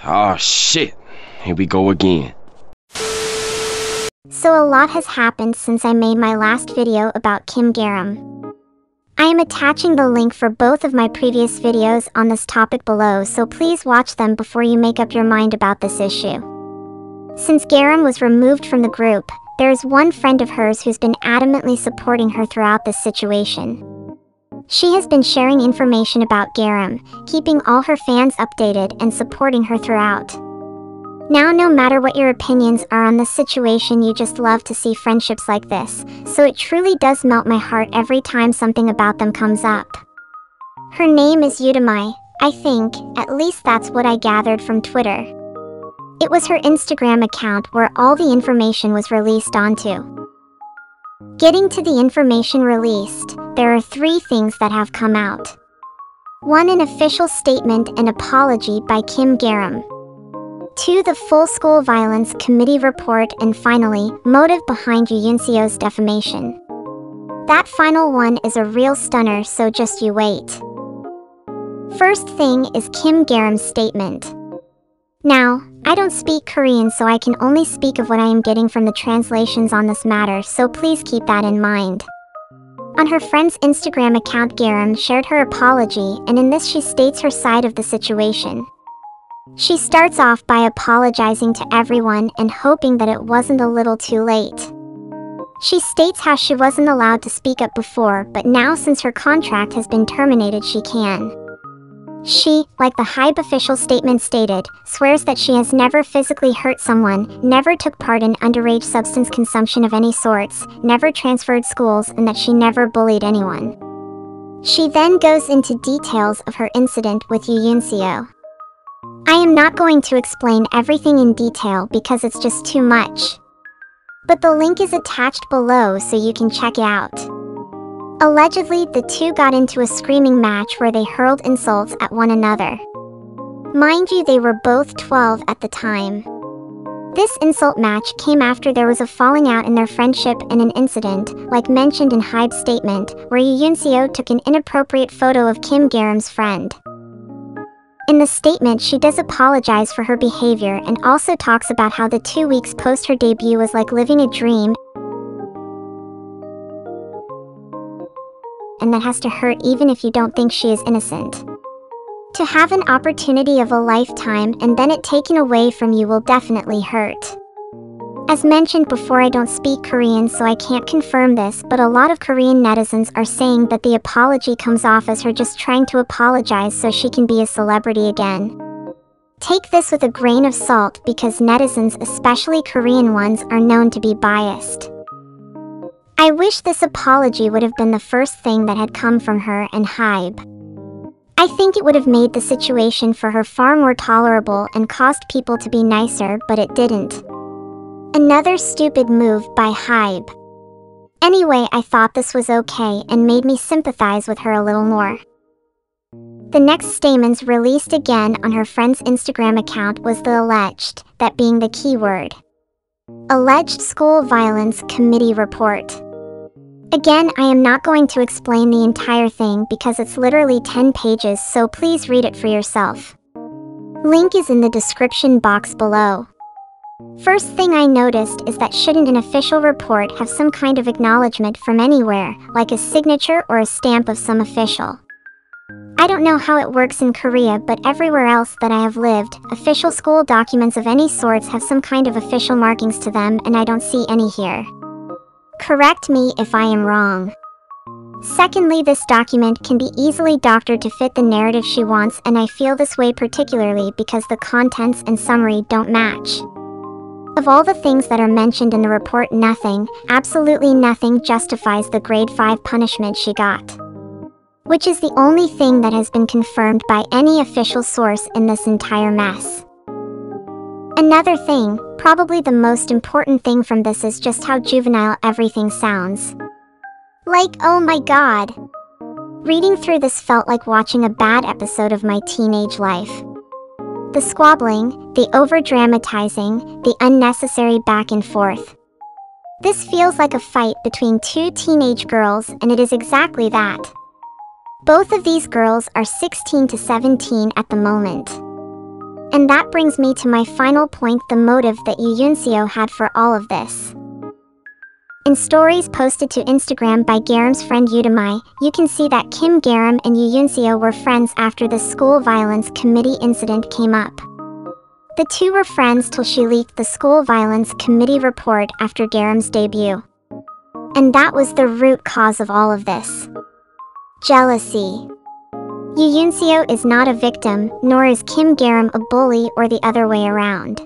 Oh shit, here we go again. So a lot has happened since I made my last video about Kim Garam. I am attaching the link for both of my previous videos on this topic below, so please watch them before you make up your mind about this issue. Since Garam was removed from the group, there is one friend of hers who's been adamantly supporting her throughout this situation. She has been sharing information about Garam, keeping all her fans updated and supporting her throughout. Now, no matter what your opinions are on this situation, you just love to see friendships like this, so it truly does melt my heart every time something about them comes up. Her name is Udemy, I think, at least that's what I gathered from Twitter. It was her Instagram account where all the information was released onto. Getting to the information released, there are 3 things that have come out. 1. An official statement and apology by Kim Garam. 2. The full school violence committee report, and finally, motive behind Seo'S defamation. That final one is a real stunner, so just you wait. First thing is Kim Garam's statement. Now, I don't speak Korean, so I can only speak of what I am getting from the translations on this matter, so please keep that in mind. On her friend's Instagram account, Garam shared her apology, and in this she states her side of the situation. She starts off by apologizing to everyone and hoping that it wasn't a little too late. She states how she wasn't allowed to speak up before, but now since her contract has been terminated, she can. She, like the HYBE official statement stated, swears that she has never physically hurt someone, never took part in underage substance consumption of any sorts, never transferred schools, and that she never bullied anyone. She then goes into details of her incident with Seo. I am not going to explain everything in detail because it's just too much. But the link is attached below so you can check it out. Allegedly, the two got into a screaming match where they hurled insults at one another. Mind you, they were both 12 at the time. This insult match came after there was a falling out in their friendship and an incident, like mentioned in HYBE's statement, where Seo took an inappropriate photo of Kim Garam's friend. In the statement, she does apologize for her behavior and also talks about how the 2 weeks post her debut was like living a dream, and that has to hurt even if you don't think she is innocent. To have an opportunity of a lifetime and then it taken away from you will definitely hurt. As mentioned before, I don't speak Korean, so I can't confirm this, but a lot of Korean netizens are saying that the apology comes off as her just trying to apologize so she can be a celebrity again. Take this with a grain of salt because netizens, especially Korean ones, are known to be biased. I wish this apology would have been the first thing that had come from her and HYBE. I think it would have made the situation for her far more tolerable and caused people to be nicer, but it didn't. Another stupid move by HYBE. Anyway, I thought this was okay and made me sympathize with her a little more. The next statements released again on her friend's Instagram account was the alleged, that being the key word. Alleged school violence committee report. Again, I am not going to explain the entire thing because it's literally 10 pages, so please read it for yourself. Link is in the description box below. First thing I noticed is that shouldn't an official report have some kind of acknowledgement from anywhere, like a signature or a stamp of some official? I don't know how it works in Korea, but everywhere else that I have lived, official school documents of any sorts have some kind of official markings to them, and I don't see any here. Correct me if I am wrong. Secondly, this document can be easily doctored to fit the narrative she wants, and I feel this way particularly because the contents and summary don't match. Of all the things that are mentioned in the report, nothing, absolutely nothing justifies the grade 5 punishment she got. Which is the only thing that has been confirmed by any official source in this entire mess. Another thing, probably the most important thing from this, is just how juvenile everything sounds. Like, oh my god. Reading through this felt like watching a bad episode of my teenage life. The squabbling, the over-dramatizing, the unnecessary back and forth. This feels like a fight between 2 teenage girls, and it is exactly that. Both of these girls are 16 to 17 at the moment. And that brings me to my final point, the motive that Seo had for all of this. In stories posted to Instagram by Garam's friend Udemy, you can see that Kim Garam and Seo were friends after the school violence committee incident came up. The two were friends till she leaked the school violence committee report after Garam's debut. And that was the root cause of all of this. Jealousy. Seo is not a victim, nor is Kim Garam a bully or the other way around.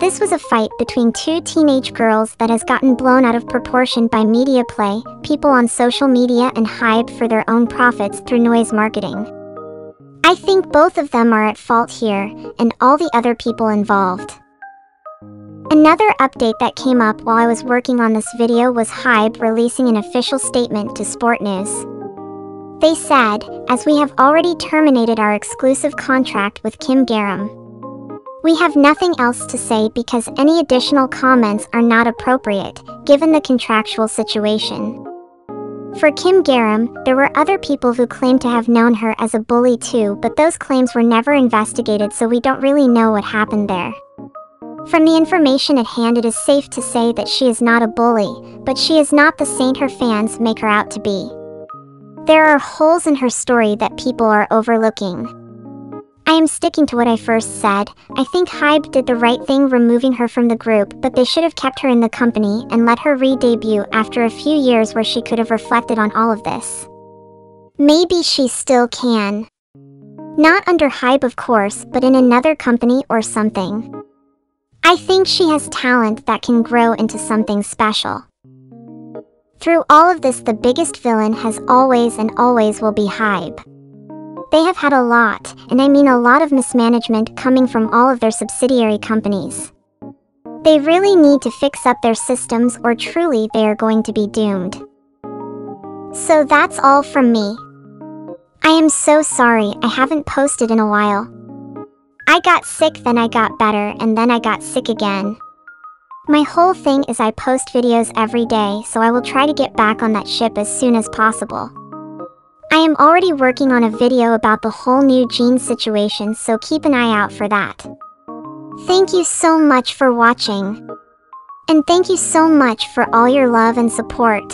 This was a fight between two teenage girls that has gotten blown out of proportion by media play, people on social media, and HYBE for their own profits through noise marketing. I think both of them are at fault here, and all the other people involved. Another update that came up while I was working on this video was HYBE releasing an official statement to Sport News. They said, as we have already terminated our exclusive contract with Kim Garam, we have nothing else to say because any additional comments are not appropriate, given the contractual situation. For Kim Garam, there were other people who claimed to have known her as a bully too, but those claims were never investigated, so we don't really know what happened there. From the information at hand, it is safe to say that she is not a bully, but she is not the saint her fans make her out to be. There are holes in her story that people are overlooking. I am sticking to what I first said. I think HYBE did the right thing removing her from the group, but they should have kept her in the company and let her re-debut after a few years where she could have reflected on all of this. Maybe she still can. Not under HYBE, of course, but in another company or something. I think she has talent that can grow into something special. Through all of this, the biggest villain has always and always will be HYBE. They have had a lot, and I mean a lot of mismanagement coming from all of their subsidiary companies. They really need to fix up their systems or truly they are going to be doomed. So that's all from me. I am so sorry I haven't posted in a while. I got sick, then I got better, and then I got sick again. My whole thing is I post videos every day, so I will try to get back on that ship as soon as possible. I am already working on a video about the whole new jeans situation, so keep an eye out for that. Thank you so much for watching. And thank you so much for all your love and support.